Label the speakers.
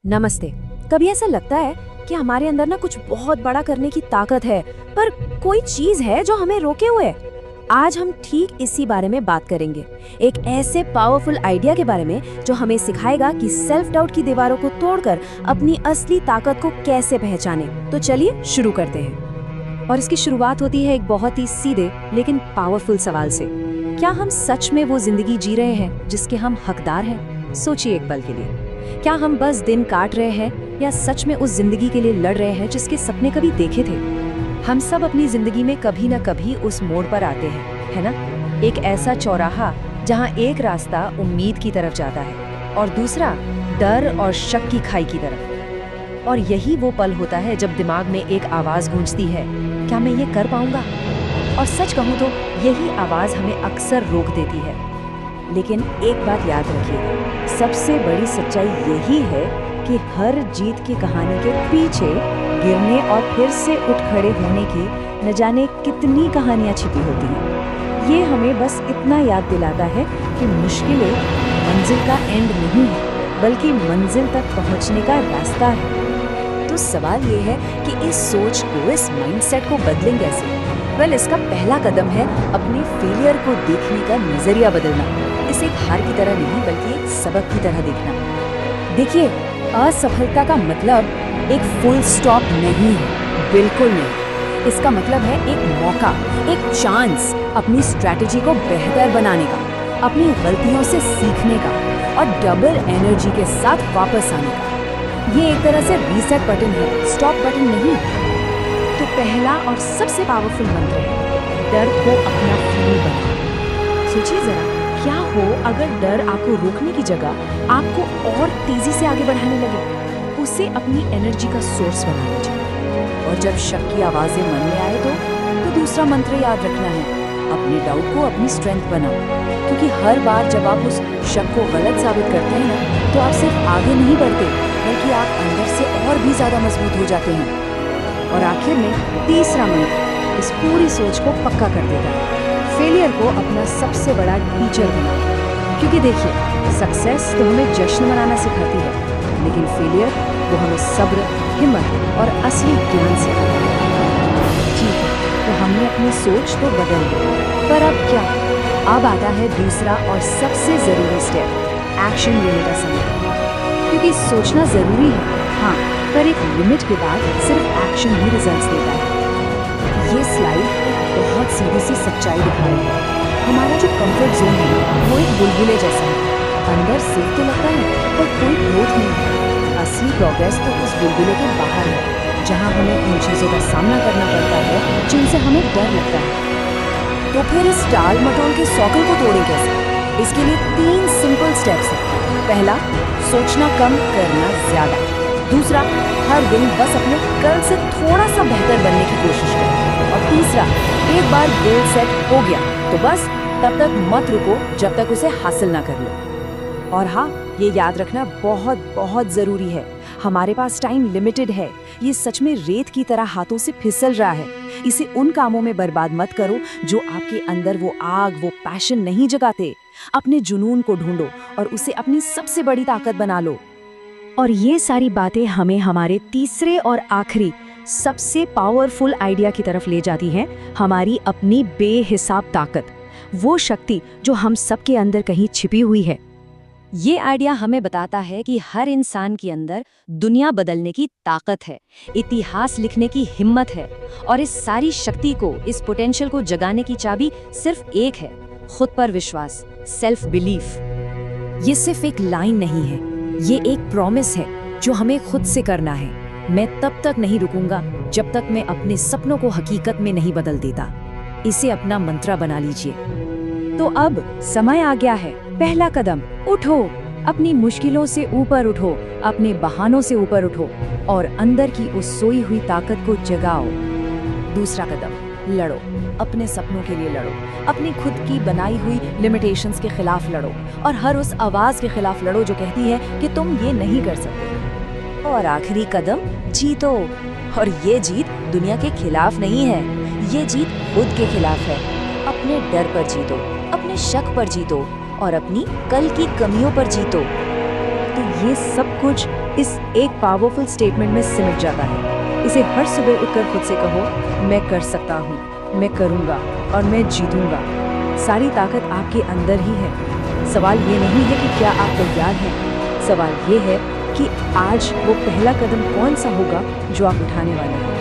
Speaker 1: नमस्ते। कभी ऐसा लगता है कि हमारे अंदर ना कुछ बहुत बड़ा करने की ताकत है, पर कोई चीज है जो हमें रोके हुए है। आज हम ठीक इसी बारे में बात करेंगे, एक ऐसे पावरफुल आइडिया के बारे में जो हमें सिखाएगा कि सेल्फ डाउट की दीवारों को तोड़कर अपनी असली ताकत को कैसे पहचाने। तो चलिए शुरू करते हैं। और इसकी शुरुआत होती है एक बहुत ही सीधे लेकिन पावरफुल सवाल से। क्या हम सच में वो जिंदगी जी रहे हैं जिसके हम हकदार हैं? सोचिए एक पल के लिए। क्या हम बस दिन काट रहे हैं या सच में उस जिंदगी के लिए लड़ रहे हैं जिसके सपने कभी देखे थे? हम सब अपनी जिंदगी में कभी न कभी उस मोड़ पर आते हैं, है ना? एक ऐसा चौराहा जहां एक रास्ता उम्मीद की तरफ जाता है और दूसरा डर और शक की खाई की तरफ। और यही वो पल होता है जब दिमाग में एक आवाज गूंजती है, क्या मैं ये कर पाऊंगा? और सच कहूं तो यही आवाज हमें अक्सर रोक देती है। लेकिन एक बात याद रखिए, सबसे बड़ी सच्चाई यही है कि हर जीत की कहानी के पीछे गिरने और फिर से उठ खड़े होने की न जाने कितनी कहानियां छिपी होती हैं। ये हमें बस इतना याद दिलाता है कि मुश्किलें मंजिल का एंड नहीं है, बल्कि मंजिल तक पहुंचने का रास्ता है। तो सवाल ये है कि इस सोच को, इस माइंडसेट को बदलें कैसे? वेल, इसका पहला कदम है अपने फेलियर को देखने का नजरिया बदलना। इसे एक हार की तरह नहीं, बल्कि एक सबक की तरह देखना। देखिए, असफलता का मतलब एक फुल स्टॉप नहीं है, बिल्कुल नहीं। इसका मतलब है एक मौका, एक चांस अपनी स्ट्रैटेजी को बेहतर बनाने का, अपनी गलतियों से सीखने का और डबल एनर्जी के साथ वापस आने का। ये एक तरह से रीसेट बटन है, स्टॉप बटन नहीं। तो पहला और सबसे पावरफुल मंत्र है, डर को अपना फ्यूल बनाओ। सोचिए जरा, क्या हो अगर डर आपको रोकने की जगह आपको और तेजी से आगे बढ़ाने लगे? उसे अपनी एनर्जी का सोर्स बना लीजिए। और जब शक की आवाजें मन में आए तो दूसरा मंत्र याद रखना है, अपने डाउट को अपनी स्ट्रेंथ बनाओ। क्योंकि हर बार जब आप उस शक को गलत साबित करते हैं ना, तो आप सिर्फ आगे नहीं बढ़ते, बल्कि आप अंदर से और भी ज्यादा मजबूत हो जाते हैं। और आखिर में तीसरा मंत्र इस पूरी सोच को पक्का कर देता है, फेलियर को अपना सबसे बड़ा टीचर बनाओ। क्योंकि देखिए, सक्सेस तो हमें जश्न मनाना सिखाती है, लेकिन फेलियर वो हमें सब्र, हिम्मत और असली ज्ञान सिखाता है। ठीक है, तो हमने अपनी सोच तो बदल दी, पर अब क्या? अब आता है दूसरा और सबसे जरूरी स्टेप, एक्शन लेने का समय। क्योंकि सोचना जरूरी है, हाँ, पर एक लिमिट के बाद सिर्फ एक्शन ही रिजल्ट्स देता है। ये स्लाइड एक बहुत सीधी सी सच्चाई दिखा रही है। हमारा जो कंफर्ट जोन है वो एक बुलबुले जैसा है, अंदर सेफ तो लगता है पर कोई ग्रोथ नहीं है। असली प्रोग्रेस तो उस बुलबुले के बाहर है, जहाँ हमें उन चीज़ों का सामना करना पड़ता है जिनसे हमें डर लगता है। तो फिर इस टाल मटोल के सर्कल को तोड़ें कैसे? इसके लिए 3 सिंपल स्टेप्स हैं। पहला, सोचना कम, करना ज्यादा। दूसरा, हर दिन बस अपने कल से थोड़ा सा बेहतर बनने की कोशिश करें। और तीसरा, एक बार गोल सेट हो गया तो बस तब तक मत रुको जब तक उसे हासिल ना कर लो। और हाँ, ये याद रखना बहुत बहुत जरूरी है, हमारे पास टाइम लिमिटेड है। ये सच में रेत की तरह हाथों से फिसल रहा है। इसे उन कामों में बर्बाद मत करो जो आपके अंदर वो आग, वो पैशन नहीं जगाते। अपने जुनून को ढूंढो और उसे अपनी सबसे बड़ी ताकत बना लो। और ये सारी बातें हमें हमारे तीसरे और आखिरी सबसे पावरफुल आइडिया की तरफ ले जाती हैं, हमारी अपनी बेहिसाब ताकत, वो शक्ति जो हम सबके अंदर कहीं छिपी हुई है। ये आइडिया हमें बताता है कि हर इंसान के अंदर दुनिया बदलने की ताकत है, इतिहास लिखने की हिम्मत है, और इस सारी शक्ति को, इस पोटेंशियल को जगाने की चाबी सिर्फ एक है, खुद पर विश्वास, सेल्फ बिलीफ। ये सिर्फ एक लाइन नहीं है, ये एक प्रॉमिस है जो हमें खुद से करना है। मैं तब तक नहीं रुकूंगा जब तक मैं अपने सपनों को हकीकत में नहीं बदल देता। इसे अपना मंत्र बना लीजिए। तो अब समय आ गया है, पहला कदम, उठो, अपनी मुश्किलों से ऊपर उठो, अपने बहानों से ऊपर उठो और अंदर की उस सोई हुई ताकत को जगाओ। दूसरा कदम, लड़ो, अपने सपनों के लिए लड़ो, अपनी खुद की बनाई हुई लिमिटेशंस के खिलाफ लड़ो और हर उस आवाज के खिलाफ लड़ो जो कहती है कि तुम ये नहीं कर सकते। और आखिरी कदम, जीतो। और ये जीत दुनिया के खिलाफ नहीं है, ये जीत खुद के खिलाफ है। अपने डर पर जीतो, अपने शक पर जीतो और अपनी कल की कमियों पर जीतो। तो ये सब कुछ इस एक पावरफुल स्टेटमेंट में सिमट जाता है। इसे हर सुबह उठकर खुद से कहो, मैं कर सकता हूँ, मैं करूँगा और मैं जीतूंगा। सारी ताकत आपके अंदर ही है। सवाल ये नहीं है कि क्या आप तैयार हैं, सवाल ये है कि आज वो पहला कदम कौन सा होगा जो आप उठाने वाले हैं।